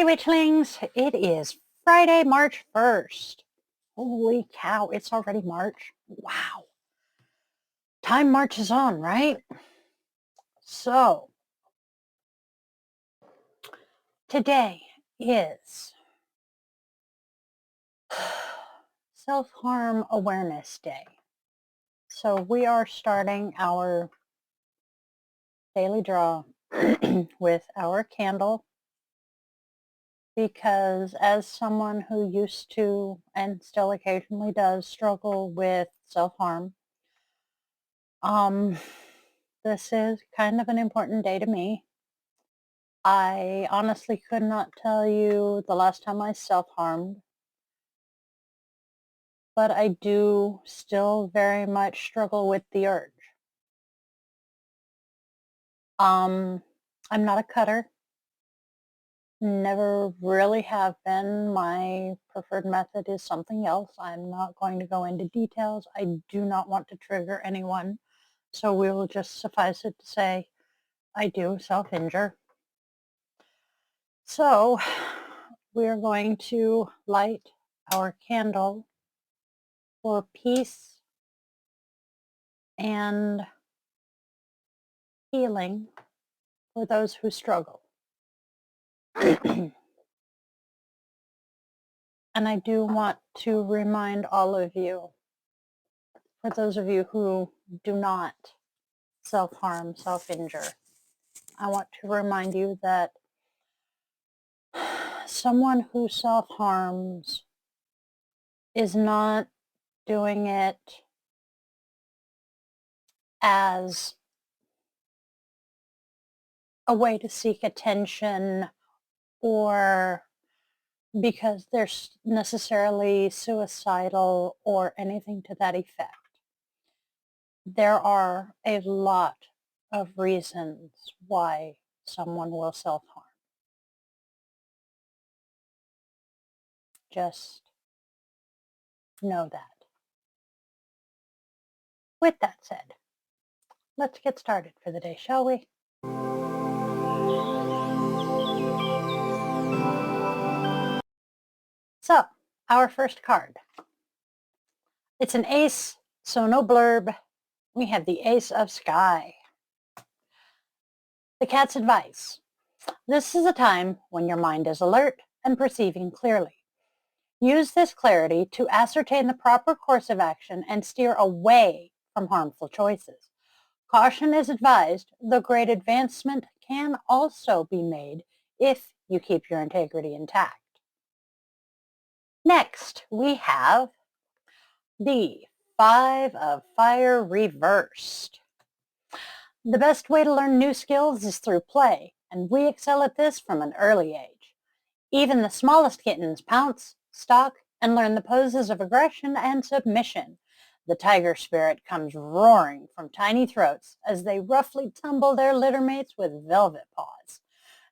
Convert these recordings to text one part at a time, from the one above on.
Hi, witchlings. It is Friday, March 1st. Holy cow, it's already March. Wow. Time marches on, right? So, today is Self-Harm Awareness Day. So we are starting our daily draw with our candle because as someone who used to and still occasionally does struggle with self-harm, this is kind of an important day to me. I honestly could not tell you the last time I self-harmed, but I do still very much struggle with the urge. I'm not a cutter. Never really have been. My preferred method is something else. I'm not going to go into details. I do not want to trigger anyone. So we will just suffice it to say I do self-injure. So we are going to light our candle for peace and healing for those who struggle. And I do want to remind all of you, for those of you who do not self-harm, self-injure, I want to remind you that someone who self-harms is not doing it as a way to seek attention or because they're necessarily suicidal or anything to that effect. There are a lot of reasons why someone will self-harm. Just know that. With that said, let's get started for the day, shall we? So, our first card. It's an ace, so no blurb. We have the Ace of Sky. The cat's advice. This is a time when your mind is alert and perceiving clearly. Use this clarity to ascertain the proper course of action and steer away from harmful choices. Caution is advised, though great advancement can also be made if you keep your integrity intact. Next, we have the Five of Fire reversed. The best way to learn new skills is through play, and we excel at this from an early age. Even the smallest kittens pounce, stalk, and learn the poses of aggression and submission. The tiger spirit comes roaring from tiny throats as they roughly tumble their littermates with velvet paws.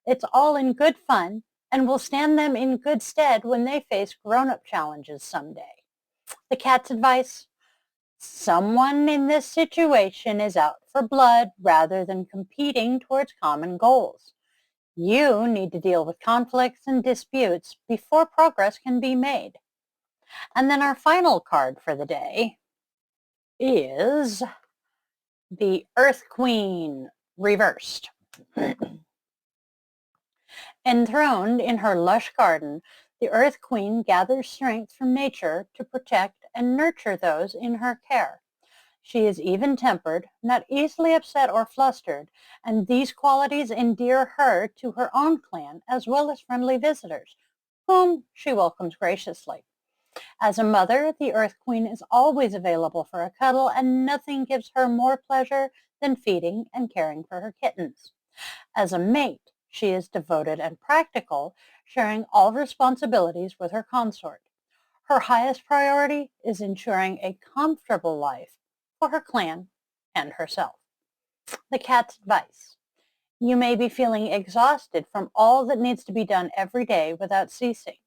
It's all in good fun and will stand them in good stead when they face grown-up challenges someday. The cat's advice? Someone in this situation is out for blood rather than competing towards common goals. You need to deal with conflicts and disputes before progress can be made. And then our final card for the day is the Earth Queen reversed. Enthroned in her lush garden, the Earth Queen gathers strength from nature to protect and nurture those in her care. She is even-tempered, not easily upset or flustered, and these qualities endear her to her own clan as well as friendly visitors, whom she welcomes graciously. As a mother, the Earth Queen is always available for a cuddle, and nothing gives her more pleasure than feeding and caring for her kittens. As a mate, she is devoted and practical, sharing all responsibilities with her consort. Her highest priority is ensuring a comfortable life for her clan and herself. The cat's advice. You may be feeling exhausted from all that needs to be done every day without ceasing.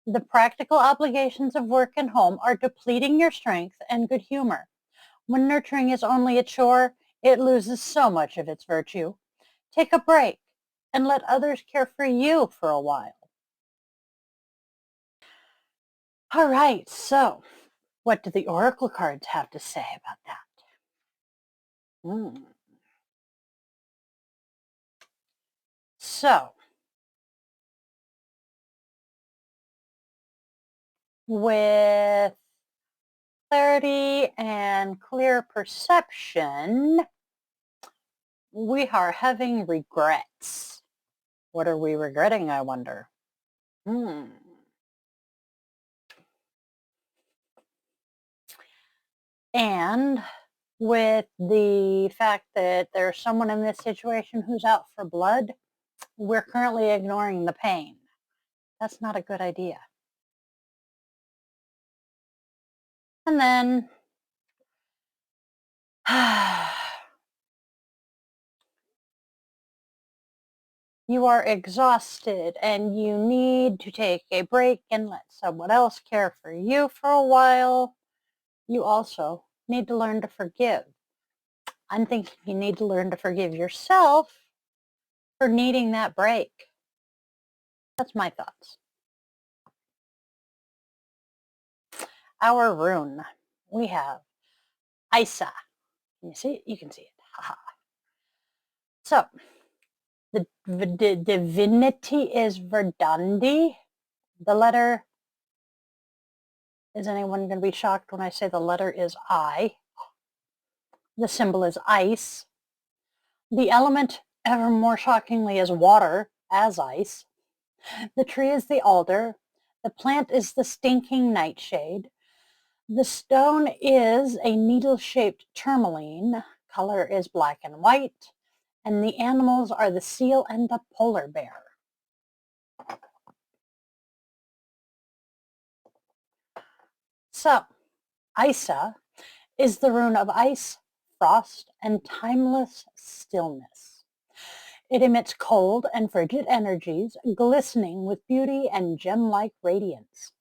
The practical obligations of work and home are depleting your strength and good humor. When nurturing is only a chore, it loses so much of its virtue. Take a break and let others care for you for a while. All right, so what do the oracle cards have to say about that? So, with clarity and clear perception, we are having regrets. What are we regretting, I wonder? And with the fact that there's someone in this situation who's out for blood, we're currently ignoring the pain. That's not a good idea. And then you are exhausted and you need to take a break and let someone else care for you for a while. You also need to learn to forgive. I'm thinking you need to learn to forgive yourself for needing that break. That's my thoughts. Our rune, we have Isa. Can you see it? You can see it. Haha. So, the divinity is Verdandi. The letter, is anyone going to be shocked when I say the letter is I? The symbol is ice. The element, ever more shockingly, is water, as ice. The tree is the alder. The plant is the stinking nightshade. The stone is a needle-shaped tourmaline. Color is black and white. And the animals are the seal and the polar bear. So, Isa is the rune of ice, frost, and timeless stillness. It emits cold and frigid energies, glistening with beauty and gem-like radiance.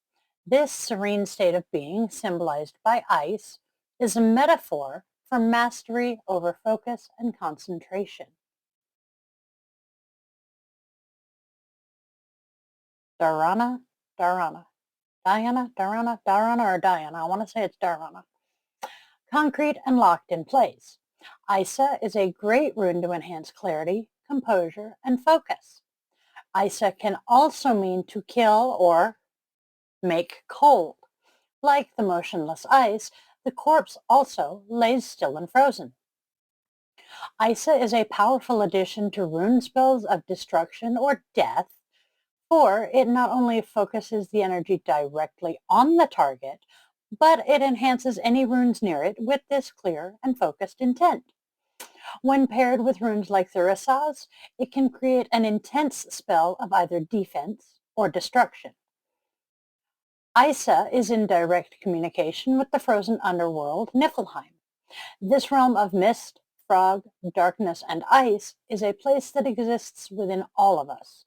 This serene state of being, symbolized by ice, is a metaphor for mastery over focus and concentration. Dharana, Dharana. Diana, Dharana, Dharana, or Diana. I want to say it's Dharana. Concrete and locked in place. Isa is a great rune to enhance clarity, composure, and focus. Isa can also mean to kill or make cold. Like the motionless ice, the corpse also lays still and frozen. Isa is a powerful addition to rune spells of destruction or death, for it not only focuses the energy directly on the target, but it enhances any runes near it with this clear and focused intent. When paired with runes like Thurisaz, it can create an intense spell of either defense or destruction. Isa is in direct communication with the frozen underworld, Niflheim. This realm of mist, fog, darkness, and ice is a place that exists within all of us,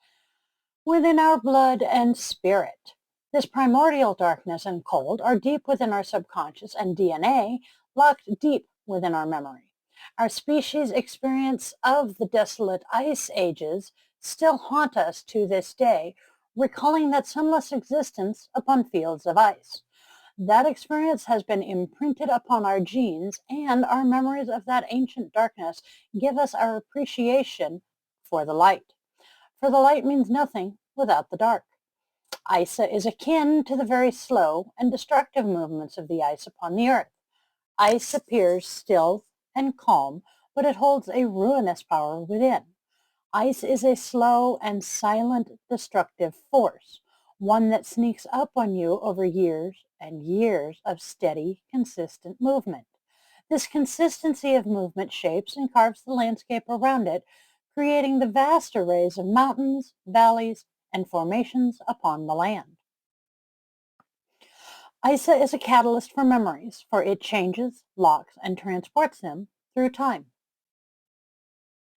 within our blood and spirit. This primordial darkness and cold are deep within our subconscious and DNA, locked deep within our memory. Our species' experience of the desolate ice ages still haunt us to this day, recalling that sunless existence upon fields of ice. That experience has been imprinted upon our genes, and our memories of that ancient darkness give us our appreciation for the light. For the light means nothing without the dark. Isa is akin to the very slow and destructive movements of the ice upon the earth. Ice appears still and calm, but it holds a ruinous power within. Ice is a slow and silent destructive force, one that sneaks up on you over years and years of steady, consistent movement. This consistency of movement shapes and carves the landscape around it, creating the vast arrays of mountains, valleys, and formations upon the land. Isa is a catalyst for memories, for it changes, locks, and transports them through time.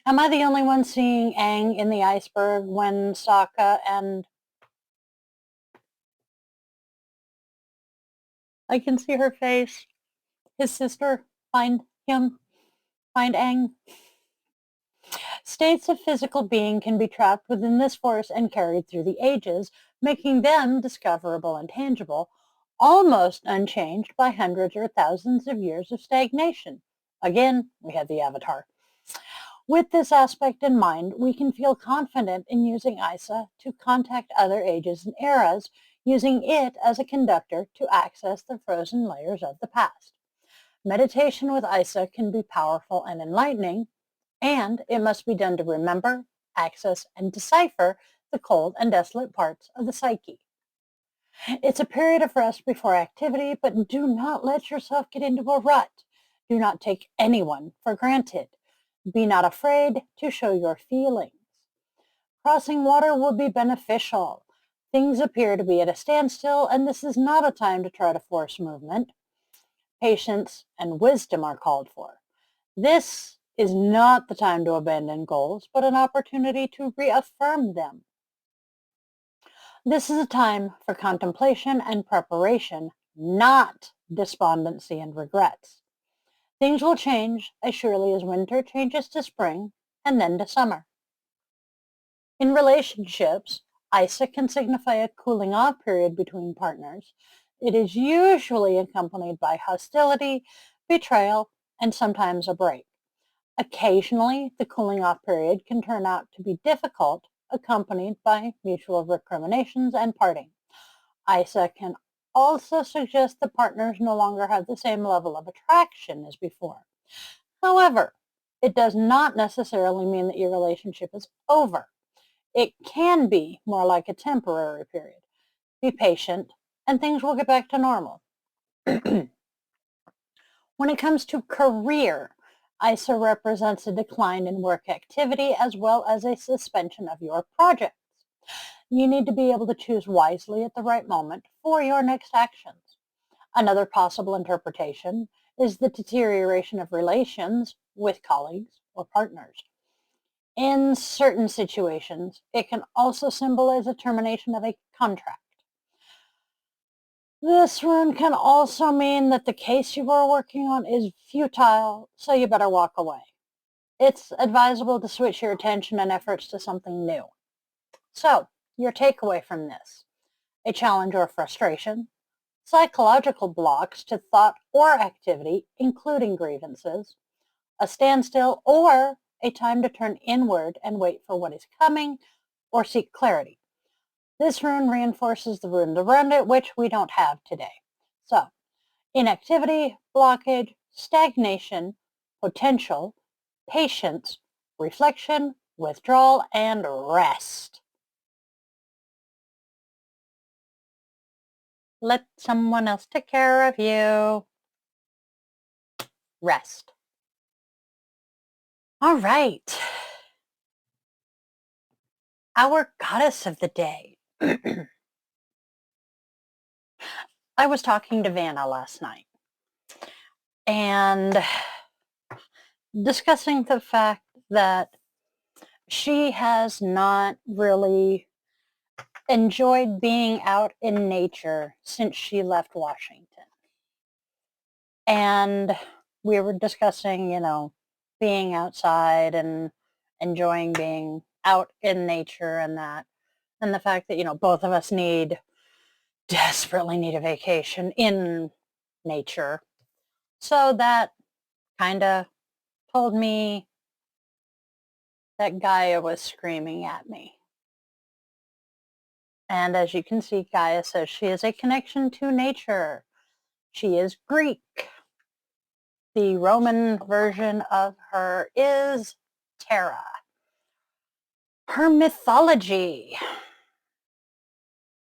Am I the only one seeing Aang in the iceberg when Sokka and... I can see her face. His sister, find him, find Aang. States of physical being can be trapped within this force and carried through the ages, making them discoverable and tangible, almost unchanged by hundreds or thousands of years of stagnation. Again, we have the avatar. With this aspect in mind, we can feel confident in using Isa to contact other ages and eras, using it as a conductor to access the frozen layers of the past. Meditation with Isa can be powerful and enlightening, and it must be done to remember, access, and decipher the cold and desolate parts of the psyche. It's a period of rest before activity, but do not let yourself get into a rut. Do not take anyone for granted. Be not afraid to show your feelings. Crossing water will be beneficial. Things appear to be at a standstill, and this is not a time to try to force movement. Patience and wisdom are called for. This is not the time to abandon goals, but an opportunity to reaffirm them. This is a time for contemplation and preparation, not despondency and regrets. Things will change as surely as winter changes to spring and then to summer. In relationships, Isa can signify a cooling off period between partners. It is usually accompanied by hostility, betrayal, and sometimes a break. Occasionally, the cooling off period can turn out to be difficult, accompanied by mutual recriminations and parting. Isa can also suggest that partners no longer have the same level of attraction as before. However, it does not necessarily mean that your relationship is over. It can be more like a temporary period. Be patient, and things will get back to normal. When it comes to career, Isa represents a decline in work activity as well as a suspension of your projects. You need to be able to choose wisely at the right moment for your next actions. Another possible interpretation is the deterioration of relations with colleagues or partners. In certain situations, it can also symbolize a termination of a contract. This rune can also mean that the case you are working on is futile, so you better walk away. It's advisable to switch your attention and efforts to something new. So, your takeaway from this: a challenge or frustration, psychological blocks to thought or activity, including grievances, a standstill, or a time to turn inward and wait for what is coming or seek clarity. This rune reinforces the runes around it, which we don't have today. So, inactivity, blockage, stagnation, potential, patience, reflection, withdrawal, and rest. Let someone else take care of you. Rest. All right. Our goddess of the day. I was talking to Vanna last night and discussing the fact that she has not really enjoyed being out in nature since she left Washington. And we were discussing, being outside and enjoying being out in nature and that. And the fact that, both of us desperately need a vacation in nature. So that kind of told me that Gaia was screaming at me. And as you can see, Gaia says she is a connection to nature. She is Greek. The Roman version of her is Terra. Her mythology,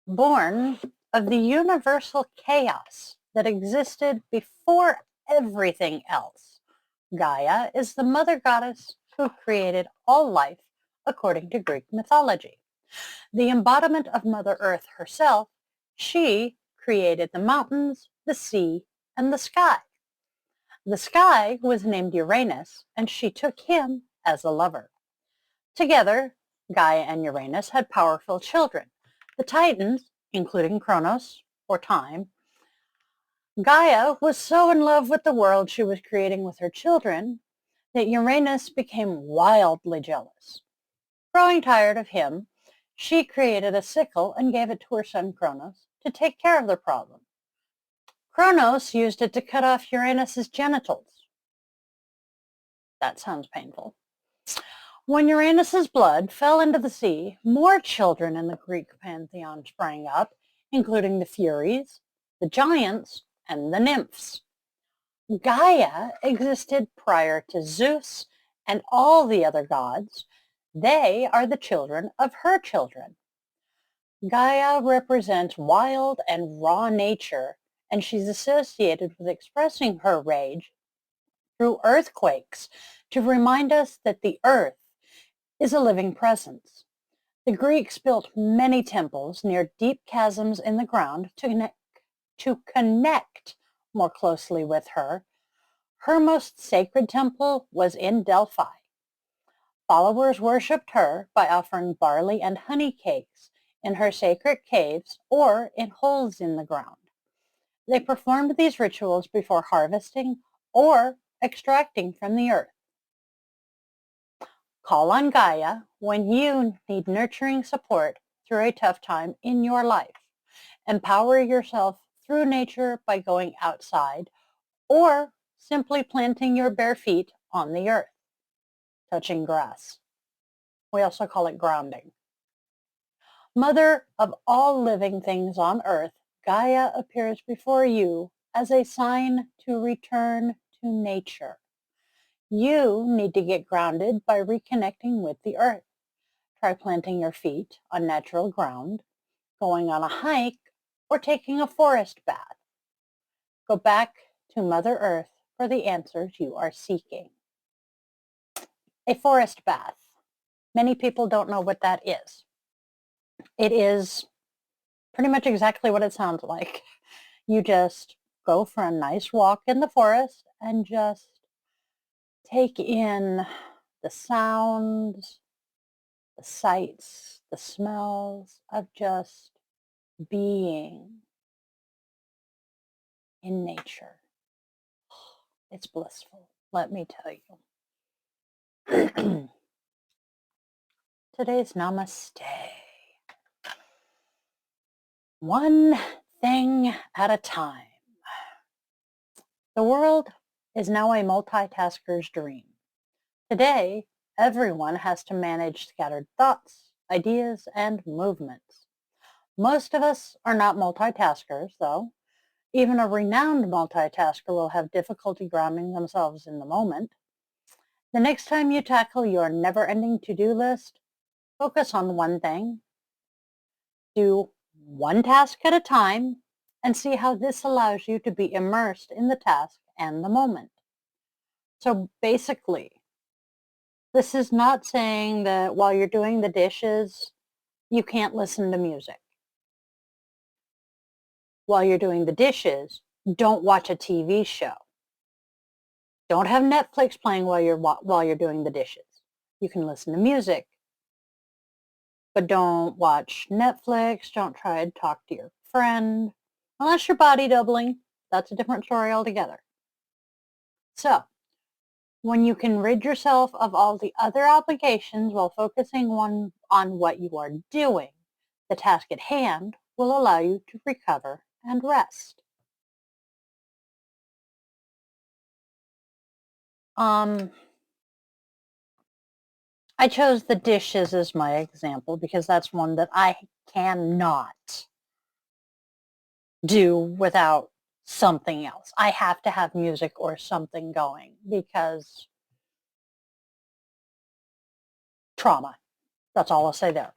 born of the universal chaos that existed before everything else. Gaia is the mother goddess who created all life according to Greek mythology. The embodiment of Mother Earth herself, she created the mountains, the sea, and the sky. The sky was named Uranus, and she took him as a lover. Together, Gaia and Uranus had powerful children, the Titans, including Kronos, or time. Gaia was so in love with the world she was creating with her children that Uranus became wildly jealous. Growing tired of him, she created a sickle and gave it to her son Kronos to take care of the problem. Kronos used it to cut off Uranus's genitals. That sounds painful. When Uranus's blood fell into the sea, more children in the Greek pantheon sprang up, including the Furies, the Giants, and the Nymphs. Gaia existed prior to Zeus and all the other gods. They are the children of her children. Gaia represents wild and raw nature, and she's associated with expressing her rage through earthquakes to remind us that the earth is a living presence. The Greeks built many temples near deep chasms in the ground to connect more closely with her. Her most sacred temple was in Delphi. Followers worshipped her by offering barley and honey cakes in her sacred caves or in holes in the ground. They performed these rituals before harvesting or extracting from the earth. Call on Gaia when you need nurturing support through a tough time in your life. Empower yourself through nature by going outside or simply planting your bare feet on the earth, touching grass. We also call it grounding. Mother of all living things on earth, Gaia appears before you as a sign to return to nature. You need to get grounded by reconnecting with the earth. Try planting your feet on natural ground, going on a hike, or taking a forest bath. Go back to Mother Earth for the answers you are seeking. A forest bath. Many people don't know what that is. It is pretty much exactly what it sounds like. You just go for a nice walk in the forest and just take in the sounds, the sights, the smells of just being in nature. It's blissful, let me tell you. Today's Namaste. One thing at a time. The world is now a multitasker's dream. Today, everyone has to manage scattered thoughts, ideas, and movements. Most of us are not multitaskers, though. Even a renowned multitasker will have difficulty grounding themselves in the moment. The next time you tackle your never-ending to-do list, focus on one thing. Do one task at a time and see how this allows you to be immersed in the task and the moment. So basically, this is not saying that while you're doing the dishes, you can't listen to music. While you're doing the dishes, don't watch a TV show. Don't have Netflix playing while you're doing the dishes. You can listen to music, but don't watch Netflix. Don't try to talk to your friend. Unless you're body doubling, that's a different story altogether. So, when you can rid yourself of all the other obligations while focusing on what you are doing, the task at hand will allow you to recover and rest. I chose the dishes as my example because that's one that I cannot do without something else. I have to have music or something going because trauma. That's all I'll say there.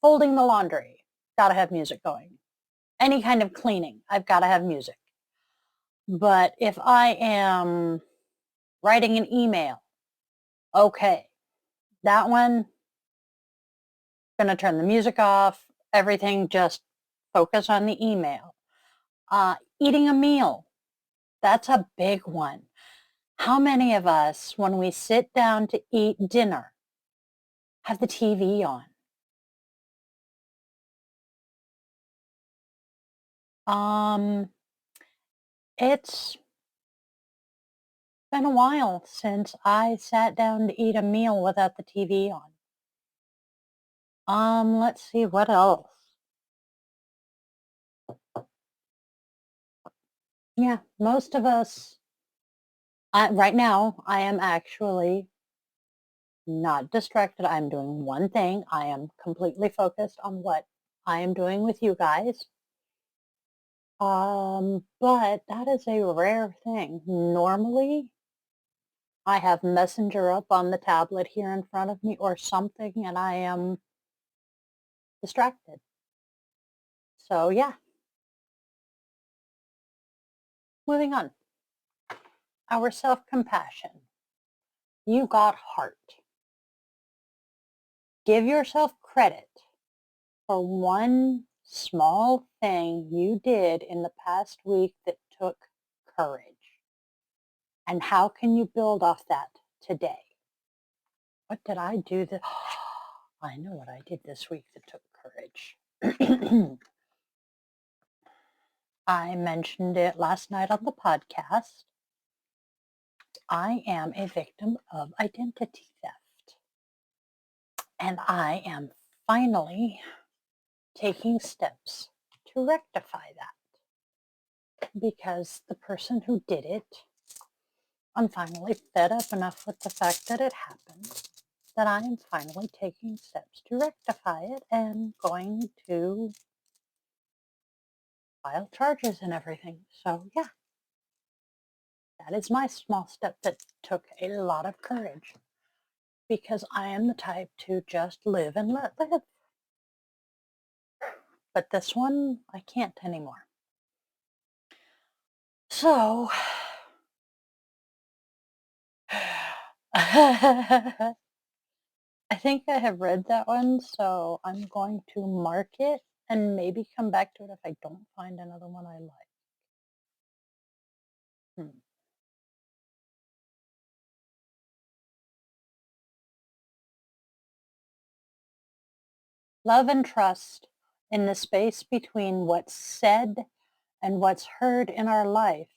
Folding the laundry, gotta have music going. Any kind of cleaning, I've gotta have music. But if I am writing an email, okay, that one, gonna turn the music off, everything, just focus on the email. Eating a meal, that's a big one. How many of us, when we sit down to eat dinner, have the TV on? It's been a while since I sat down to eat a meal without the TV on. Let's see, what else? Yeah, most of us, right now, I am actually not distracted. I'm doing one thing. I am completely focused on what I am doing with you guys. But that is a rare thing. Normally, I have Messenger up on the tablet here in front of me or something, and I am distracted. So yeah, moving on. Our self-compassion. You got heart. Give yourself credit for one small thing you did in the past week that took courage. And how can you build off that today? What did I do that? I know what I did this week that took courage. I mentioned it last night on the podcast. I am a victim of identity theft. And I am finally taking steps to rectify that. Because the person who did it, I'm finally fed up enough with the fact that it happened that I am finally taking steps to rectify it and going to file charges and everything. So yeah, that is my small step that took a lot of courage because I am the type to just live and let live. But this one, I can't anymore. So, I think I have read that one, so I'm going to mark it and maybe come back to it if I don't find another one I like. Love and trust in the space between what's said and what's heard in our life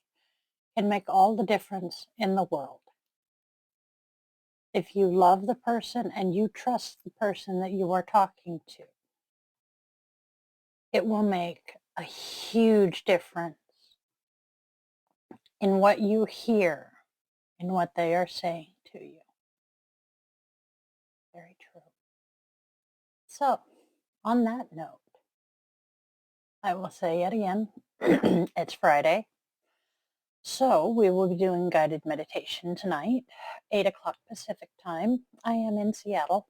can make all the difference in the world. If you love the person and you trust the person that you are talking to, it will make a huge difference in what you hear and what they are saying to you. Very true. So, on that note, I will say yet again, it's Friday. So we will be doing guided meditation tonight, 8 o'clock Pacific time. I am in Seattle.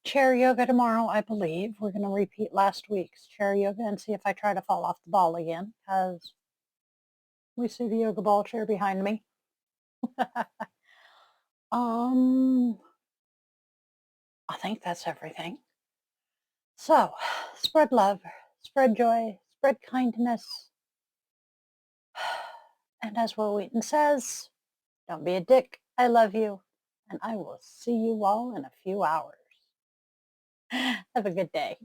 Chair yoga tomorrow, I believe. We're going to repeat last week's chair yoga and see if I try to fall off the ball again, because we see the yoga ball chair behind me. I think that's everything. So, spread love, spread joy, spread kindness. And as Will Wheaton says, don't be a dick. I love you. And I will see you all in a few hours. Have a good day.